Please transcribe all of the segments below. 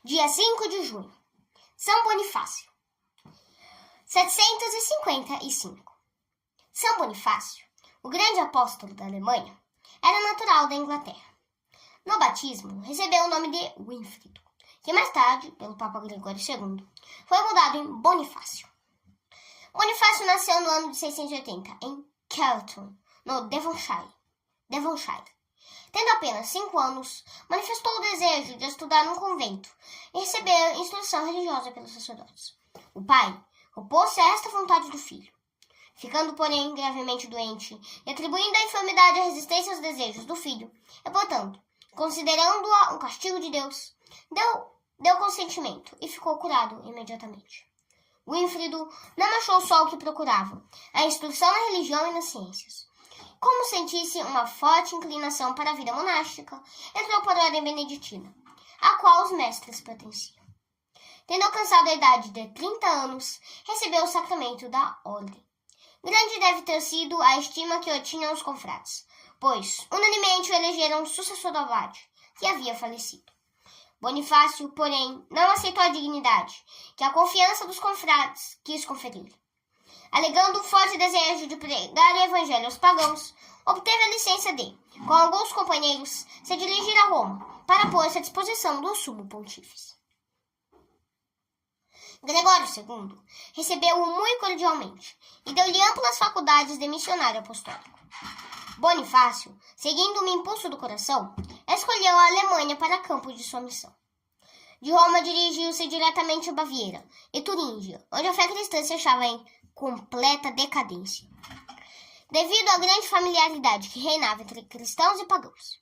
Dia 5 de junho. São Bonifácio. 755. São Bonifácio, o grande apóstolo da Alemanha, era natural da Inglaterra. No batismo, recebeu o nome de Wínfrido, que mais tarde, pelo Papa Gregório II, foi mudado em Bonifácio. Bonifácio nasceu no ano de 680, em Kelton, no Devonshire. Tendo apenas 5 anos, manifestou o desejo de estudar num convento e receber instrução religiosa pelos sacerdotes. O pai opôs-se a esta vontade do filho, ficando, porém, gravemente doente e atribuindo a enfermidade à resistência aos desejos do filho, e, portanto, considerando-a um castigo de Deus, deu consentimento e ficou curado imediatamente. Wínfrido não achou só o que procurava, a instrução na religião e nas ciências. Como sentisse uma forte inclinação para a vida monástica, entrou para a ordem beneditina, a qual os mestres pertenciam. Tendo alcançado a idade de 30 anos, recebeu o sacramento da ordem. Grande deve ter sido a estima que o tinham os confrades, pois unanimemente o elegeram sucessor do abade, que havia falecido. Bonifácio, porém, não aceitou a dignidade que a confiança dos confrades quis conferir. Alegando um forte desejo de pregar o evangelho aos pagãos, obteve a licença de, com alguns companheiros, se dirigir a Roma para pôr-se à disposição do sumo pontífice. Gregório II recebeu-o muito cordialmente e deu-lhe amplas faculdades de missionário apostólico. Bonifácio, seguindo um impulso do coração, escolheu a Alemanha para campo de sua missão. De Roma dirigiu-se diretamente a Baviera e Turíngia, onde a fé cristã se achava em completa decadência, devido à grande familiaridade que reinava entre cristãos e pagãos.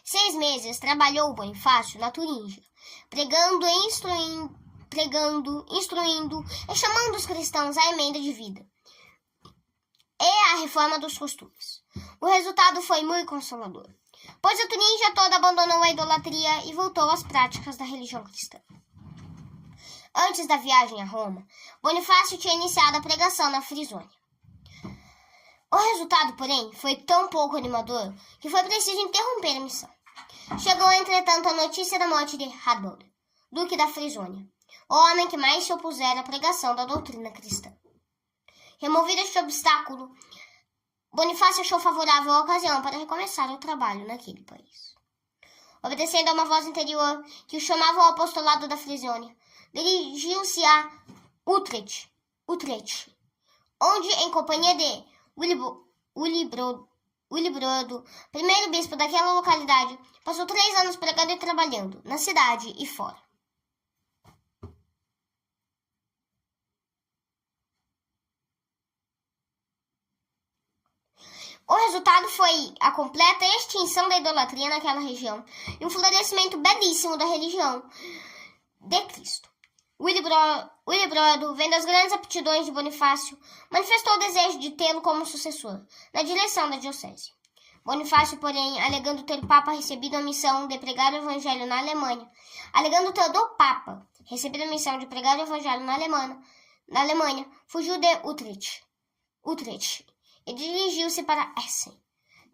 6 meses trabalhou Bonifácio na Turíngia, pregando, instruindo e chamando os cristãos à emenda de vida e à reforma dos costumes. O resultado foi muito consolador, pois a Turíngia toda abandonou a idolatria e voltou às práticas da religião cristã. Antes da viagem a Roma, Bonifácio tinha iniciado a pregação na Frisônia. O resultado, porém, foi tão pouco animador que foi preciso interromper a missão. Chegou, entretanto, a notícia da morte de Hardbold, duque da Frisônia, o homem que mais se opusera à pregação da doutrina cristã. Removido este obstáculo, Bonifácio achou favorável a ocasião para recomeçar o trabalho naquele país. Obedecendo a uma voz interior que o chamava ao apostolado da Frisônia, dirigiu-se a Utrecht, onde, em companhia de Willibrod, primeiro bispo daquela localidade, passou 3 anos pregando e trabalhando, na cidade e fora. O resultado foi a completa extinção da idolatria naquela região e um florescimento belíssimo da religião de Cristo. Willibrod, vendo as grandes aptidões de Bonifácio, manifestou o desejo de tê-lo como sucessor, na direção da diocese. Bonifácio, porém, alegando ter o Papa recebido a missão de pregar o Evangelho na Alemanha, fugiu de Utrecht e dirigiu-se para Essen.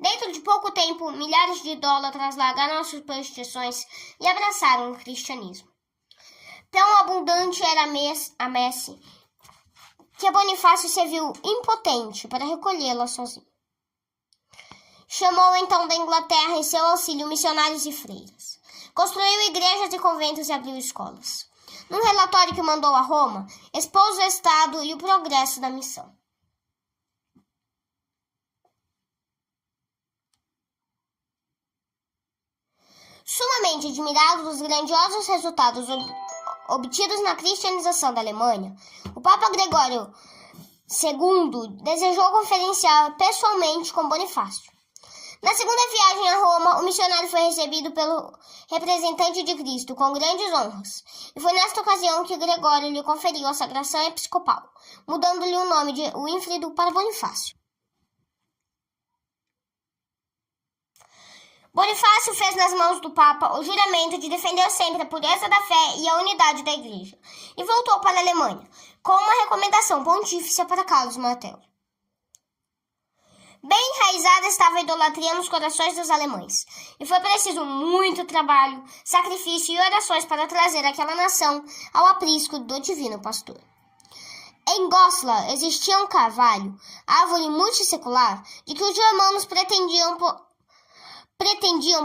Dentro de pouco tempo, milhares de idólatras largaram as superstições e abraçaram o cristianismo. Tão abundante era a messe que Bonifácio se viu impotente para recolhê-la sozinho. Chamou então da Inglaterra em seu auxílio missionários e freiras. Construiu igrejas e conventos e abriu escolas. Num relatório que mandou a Roma, expôs o estado e o progresso da missão. Sumamente admirado dos grandiosos resultados obtidos na cristianização da Alemanha, o Papa Gregório II desejou conferenciar pessoalmente com Bonifácio. Na segunda viagem a Roma, o missionário foi recebido pelo representante de Cristo com grandes honras, e foi nesta ocasião que Gregório lhe conferiu a sagração episcopal, mudando-lhe o nome de Wínfrido para Bonifácio. Bonifácio fez nas mãos do Papa o juramento de defender sempre a pureza da fé e a unidade da Igreja, e voltou para a Alemanha, com uma recomendação pontífice para Carlos Martel. Bem enraizada estava a idolatria nos corações dos alemães, e foi preciso muito trabalho, sacrifício e orações para trazer aquela nação ao aprisco do divino pastor. Em Goslar existia um carvalho, árvore multissecular, de que os germanos pretendiam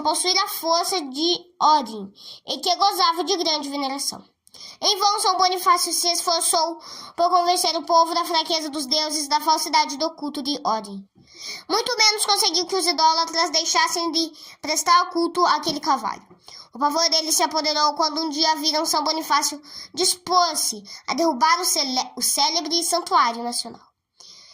possuir a força de Odin e que gozava de grande veneração. Em vão, São Bonifácio se esforçou por convencer o povo da fraqueza dos deuses e da falsidade do culto de Odin. Muito menos conseguiu que os idólatras deixassem de prestar culto àquele carvalho. O pavor deles se apoderou quando um dia viram São Bonifácio dispor-se a derrubar o célebre santuário nacional.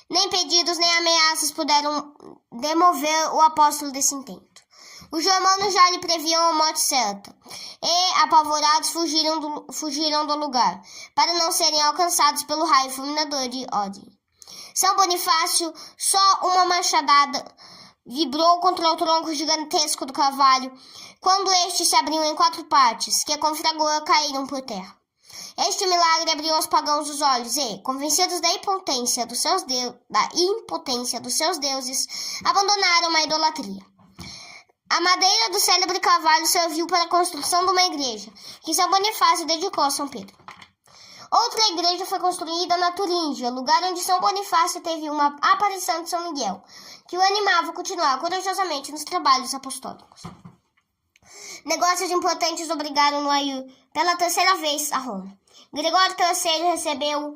Nem pedidos nem ameaças puderam demover o apóstolo desse intento. Os germanos já lhe previam a morte certa, e, apavorados, fugiram do lugar, para não serem alcançados pelo raio fulminador de Odin. São Bonifácio, só uma machadada, vibrou contra o tronco gigantesco do carvalho, quando este se abriu em 4 partes, que com fragor caíram por terra. Este milagre abriu aos pagãos os olhos e, convencidos da impotência dos seus deuses, abandonaram a idolatria. A madeira do célebre carvalho serviu para a construção de uma igreja, que São Bonifácio dedicou a São Pedro. Outra igreja foi construída na Turíngia, lugar onde São Bonifácio teve uma aparição de São Miguel, que o animava a continuar corajosamente nos trabalhos apostólicos. Negócios importantes obrigaram-no a ir pela 3ª vez a Roma. Gregório III recebeu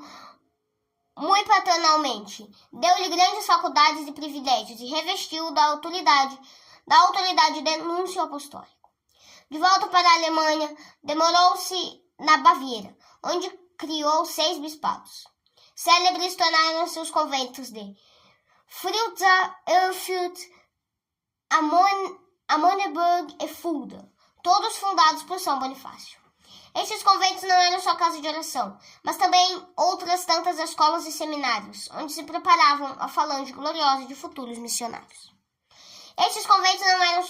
muito paternalmente, deu-lhe grandes faculdades e privilégios e revestiu-o da autoridade de núncio apostólico. De volta para a Alemanha, demorou-se na Baviera, onde criou 6 bispados. Célebres tornaram-se os conventos de Fritza, Erfurt, Amöneburg e Fulda, todos fundados por São Bonifácio. Estes conventos não eram só casa de oração, mas também outras tantas escolas e seminários, onde se preparavam a falange gloriosa de futuros missionários. Estes conventos não eram...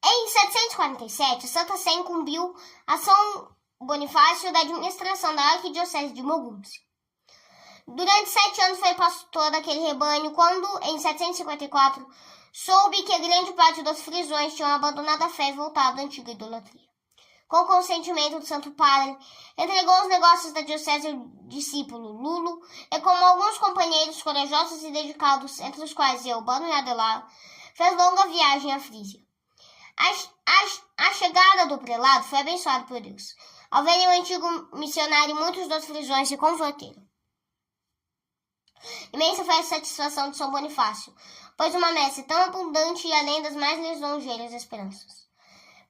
Em 747, Santa Sé incumbiu a São Bonifácio da administração da arquidiocese de Mogúncia. Durante 7 anos foi pastor daquele rebanho, quando, em 754, soube que grande parte dos frisões tinham abandonado a fé e voltado à antiga idolatria. Com o consentimento do Santo Padre, entregou os negócios da diocese ao discípulo Lulo e, como alguns companheiros corajosos e dedicados, entre os quais Eubano e Adelar, fez longa viagem à Frígia. A chegada do prelado foi abençoada por Deus. Ao verem o antigo missionário, muitos dos frisões se converteram. Imensa foi a satisfação de São Bonifácio, pois uma messe tão abundante e além das mais lisonjeiras esperanças.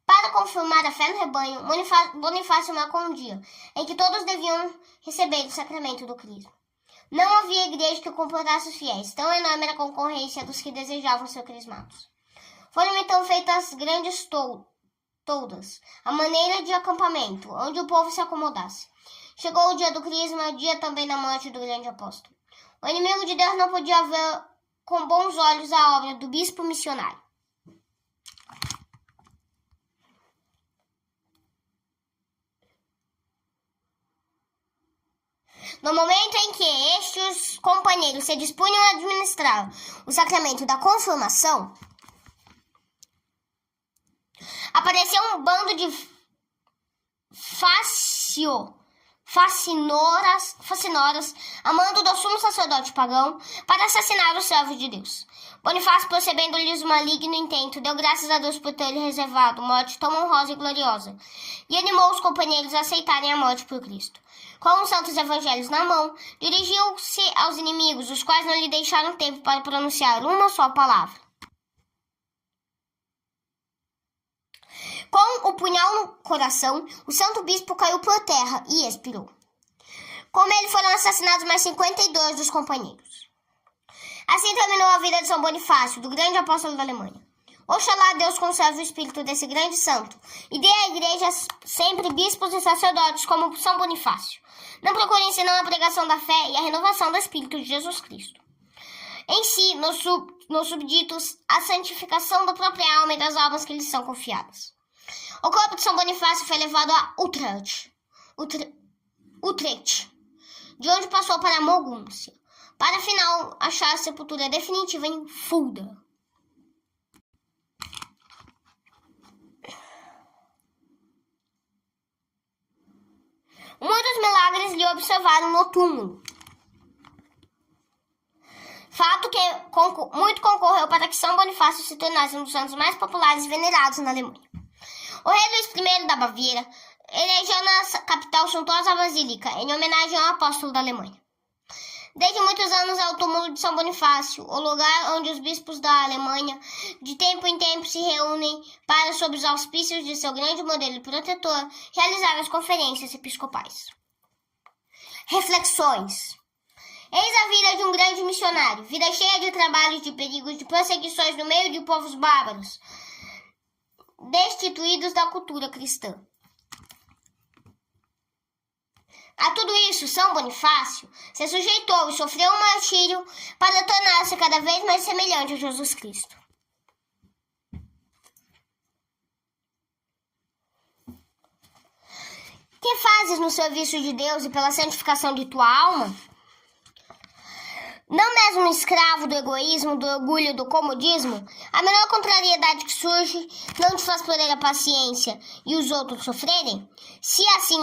Para confirmar a fé no rebanho, Bonifácio marcou um dia em que todos deviam receber o sacramento do crisma. Não havia igreja que comportasse os fiéis, tão enorme era a concorrência dos que desejavam ser crismados. Foram então feitas grandes toldas, a maneira de acampamento, onde o povo se acomodasse. Chegou o dia do crisma, dia também da morte do grande apóstolo. O inimigo de Deus não podia ver com bons olhos a obra do bispo missionário. No momento em que estes companheiros se dispunham a administrar o sacramento da confirmação, apareceu um bando de facinoras a mando do sumo sacerdote pagão para assassinar os servos de Deus. Bonifácio, percebendo-lhes o maligno intento, deu graças a Deus por ter lhe reservado morte tão honrosa e gloriosa, e animou os companheiros a aceitarem a morte por Cristo. Com os santos evangelhos na mão, dirigiu-se aos inimigos, os quais não lhe deixaram tempo para pronunciar uma só palavra. Com o punhal no coração, o santo bispo caiu por terra e expirou. Com ele foram assassinados mais 52 dos companheiros. Assim terminou a vida de São Bonifácio, do grande apóstolo da Alemanha. Oxalá Deus conserve o espírito desse grande santo e dê à igreja sempre bispos e sacerdotes como São Bonifácio. Não procurem senão a pregação da fé e a renovação do espírito de Jesus Cristo. Em si, nos subditos, a santificação da própria alma e das almas que lhes são confiadas. O corpo de São Bonifácio foi levado a Utrecht, de onde passou para Mogúncia. para afinal achar a sepultura definitiva em Fulda. Muitos milagres lhe observaram no túmulo, fato que muito concorreu para que São Bonifácio se tornasse um dos santos mais populares e venerados na Alemanha. O rei Luís I da Baviera elegeu na capital suntuosa basílica, em homenagem ao apóstolo da Alemanha. Desde muitos anos é o túmulo de São Bonifácio, o lugar onde os bispos da Alemanha, de tempo em tempo, se reúnem para, sob os auspícios de seu grande modelo protetor, realizar as conferências episcopais. Reflexões. Eis a vida de um grande missionário, vida cheia de trabalhos, de perigos, de perseguições no meio de povos bárbaros, destituídos da cultura cristã. A tudo isso, São Bonifácio se sujeitou e sofreu um martírio para tornar-se cada vez mais semelhante a Jesus Cristo. Que fazes no serviço de Deus e pela santificação de tua alma? Não mesmo escravo do egoísmo, do orgulho, do comodismo, a menor contrariedade que surge não te faz perder a paciência e os outros sofrerem? Se assim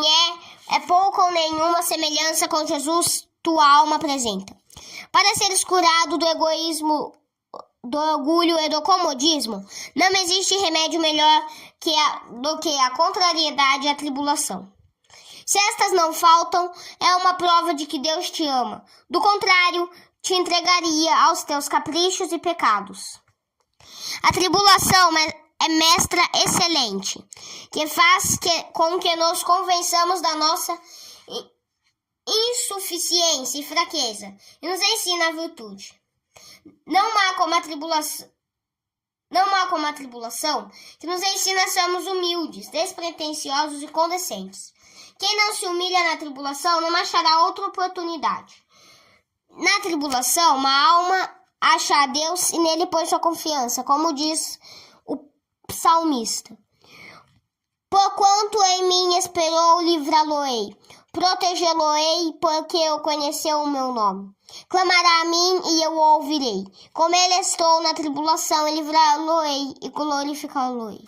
é pouco ou nenhuma semelhança com Jesus tua alma apresenta. Para seres curado do egoísmo, do orgulho e do comodismo, não existe remédio melhor do que a contrariedade e a tribulação. Se estas não faltam, é uma prova de que Deus te ama. Do contrário, te entregaria aos teus caprichos e pecados. A tribulação é mestra excelente, que faz com que nos convençamos da nossa insuficiência e fraqueza, e nos ensina a virtude. Não há como a tribulação que nos ensina a sermos humildes, despretensiosos e condescendentes. Quem não se humilha na tribulação não achará outra oportunidade. Na tribulação, uma alma acha a Deus e nele põe sua confiança, como diz o salmista. Porquanto em mim esperou, livrá-lo-ei, protegê-lo-ei, porque eu conheceu o meu nome. Clamará a mim e eu o ouvirei. Como ele estou na tribulação, livrá-lo-ei e glorificá-lo-ei.